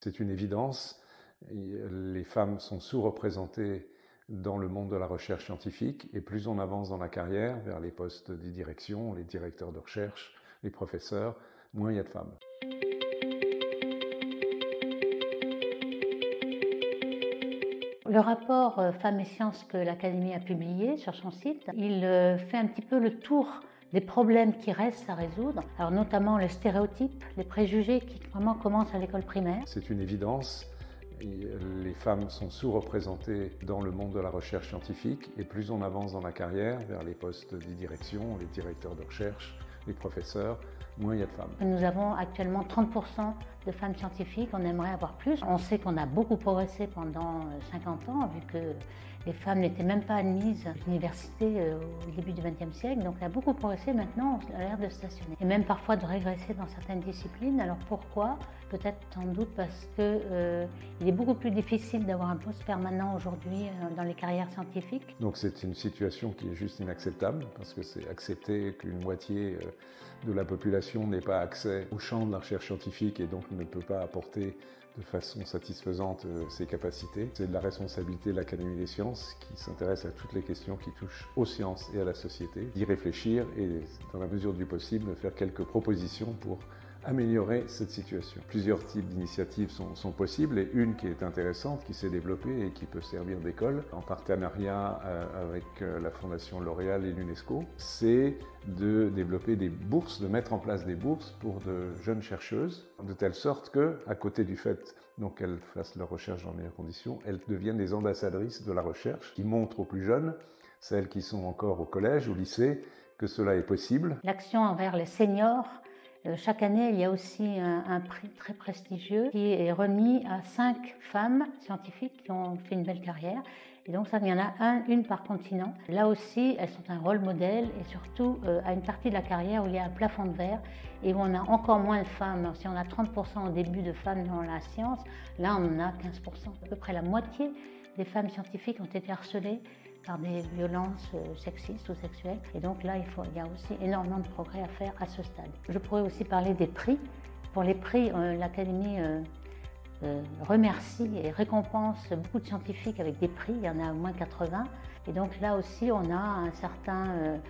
C'est une évidence, les femmes sont sous-représentées dans le monde de la recherche scientifique et plus on avance dans la carrière vers les postes de direction, les directeurs de recherche, les professeurs, moins il y a de femmes. Le rapport Femmes et Sciences que l'Académie a publié sur son site, il fait un petit peu le tour des problèmes qui restent à résoudre, alors notamment les stéréotypes, les préjugés qui vraiment commencent à l'école primaire. C'est une évidence, les femmes sont sous-représentées dans le monde de la recherche scientifique et plus on avance dans la carrière vers les postes de direction, les directeurs de recherche, les professeurs, moins il y a de femmes. Nous avons actuellement 30% de femmes scientifiques, on aimerait avoir plus. On sait qu'on a beaucoup progressé pendant 50 ans, vu que les femmes n'étaient même pas admises à l'université au début du XXe siècle. Donc on a beaucoup progressé, maintenant on a l'air de stationner. Et même parfois de régresser dans certaines disciplines. Alors pourquoi? Peut-être sans doute parce que il est beaucoup plus difficile d'avoir un poste permanent aujourd'hui dans les carrières scientifiques. Donc c'est une situation qui est juste inacceptable, parce que c'est accepter qu'une moitié de la population n'ait pas accès au champ de la recherche scientifique et donc ne peut pas apporter de façon satisfaisante ses capacités. C'est de la responsabilité de l'Académie des sciences qui s'intéresse à toutes les questions qui touchent aux sciences et à la société, d'y réfléchir et, dans la mesure du possible, de faire quelques propositions pour améliorer cette situation. Plusieurs types d'initiatives sont possibles et une qui est intéressante, qui s'est développée et qui peut servir d'école en partenariat avec la Fondation L'Oréal et l'UNESCO, c'est de développer des bourses, de mettre en place des bourses pour de jeunes chercheuses, de telle sorte que, à côté du fait qu'elles fassent leur recherche dans les meilleures conditions, elles deviennent des ambassadrices de la recherche qui montrent aux plus jeunes, celles qui sont encore au collège, au lycée, que cela est possible. L'action envers les seniors. Chaque année, il y a aussi un prix très prestigieux qui est remis à 5 femmes scientifiques qui ont fait une belle carrière. Et donc ça, il y en a une par continent. Là aussi, elles sont un rôle modèle et surtout à une partie de la carrière où il y a un plafond de verre et où on a encore moins de femmes. Si on a 30% au début de femmes dans la science, là on en a 15%. À peu près la moitié des femmes scientifiques ont été harcelées par des violences sexistes ou sexuelles. Et donc là, il y a aussi énormément de progrès à faire à ce stade. Je pourrais aussi parler des prix. Pour les prix, l'Académie remercie et récompense beaucoup de scientifiques avec des prix. Il y en a au moins 80. Et donc là aussi, on a un certain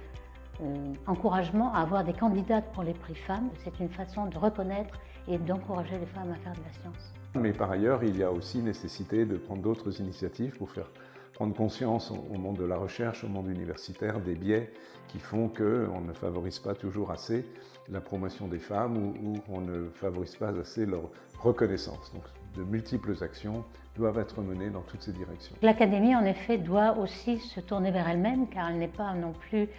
encouragement à avoir des candidates pour les prix femmes. C'est une façon de reconnaître et d'encourager les femmes à faire de la science. Mais par ailleurs, il y a aussi nécessité de prendre d'autres initiatives pour faire prendre conscience au monde de la recherche, au monde universitaire, des biais qui font qu'on ne favorise pas toujours assez la promotion des femmes ou on ne favorise pas assez leur reconnaissance. Donc de multiples actions doivent être menées dans toutes ces directions. L'Académie, en effet, doit aussi se tourner vers elle-même, car elle n'est pas non plus,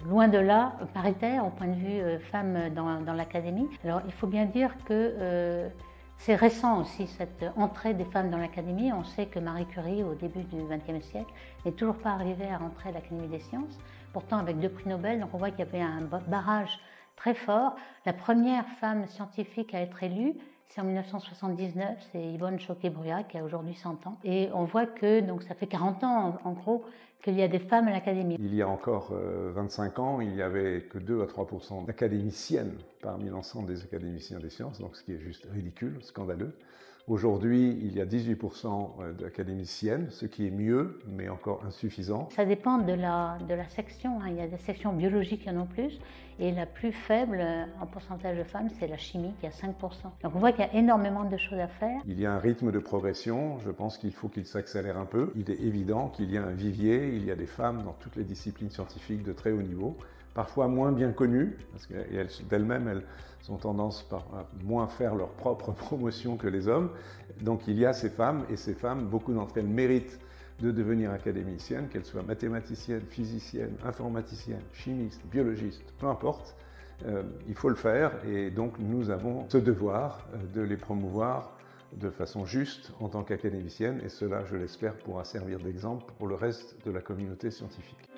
loin de là, paritaire au point de vue femmes dans l'Académie. Alors il faut bien dire que c'est récent aussi cette entrée des femmes dans l'Académie. On sait que Marie Curie, au début du XXe siècle, n'est toujours pas arrivée à rentrer à l'Académie des sciences, pourtant avec 2 prix Nobel, donc on voit qu'il y avait un barrage très fort. La première femme scientifique à être élue, c'est en 1979, c'est Yvonne Choquet-Bruat qui a aujourd'hui 100 ans. Et on voit que donc ça fait 40 ans en gros qu'il y a des femmes à l'Académie. Il y a encore 25 ans, il n'y avait que 2 à 3% d'académiciennes parmi l'ensemble des académiciens des sciences, donc ce qui est juste ridicule, scandaleux. Aujourd'hui, il y a 18% d'académiciennes, ce qui est mieux, mais encore insuffisant. Ça dépend de la section. Il y a des sections biologiques qui en ont plus, et la plus faible en pourcentage de femmes, c'est la chimie qui a 5%. Donc on voit qu'il y a énormément de choses à faire. Il y a un rythme de progression, je pense qu'il faut qu'il s'accélère un peu. Il est évident qu'il y a un vivier, il y a des femmes dans toutes les disciplines scientifiques de très haut niveau, parfois moins bien connues, parce qu'elles-mêmes, elles ont tendance à moins faire leur propre promotion que les hommes. Donc il y a ces femmes, et ces femmes, beaucoup d'entre elles méritent de devenir académiciennes, qu'elles soient mathématiciennes, physiciennes, informaticiennes, chimistes, biologistes, peu importe. Il faut le faire, et donc nous avons ce devoir de les promouvoir de façon juste en tant qu'académiciennes, et cela, je l'espère, pourra servir d'exemple pour le reste de la communauté scientifique.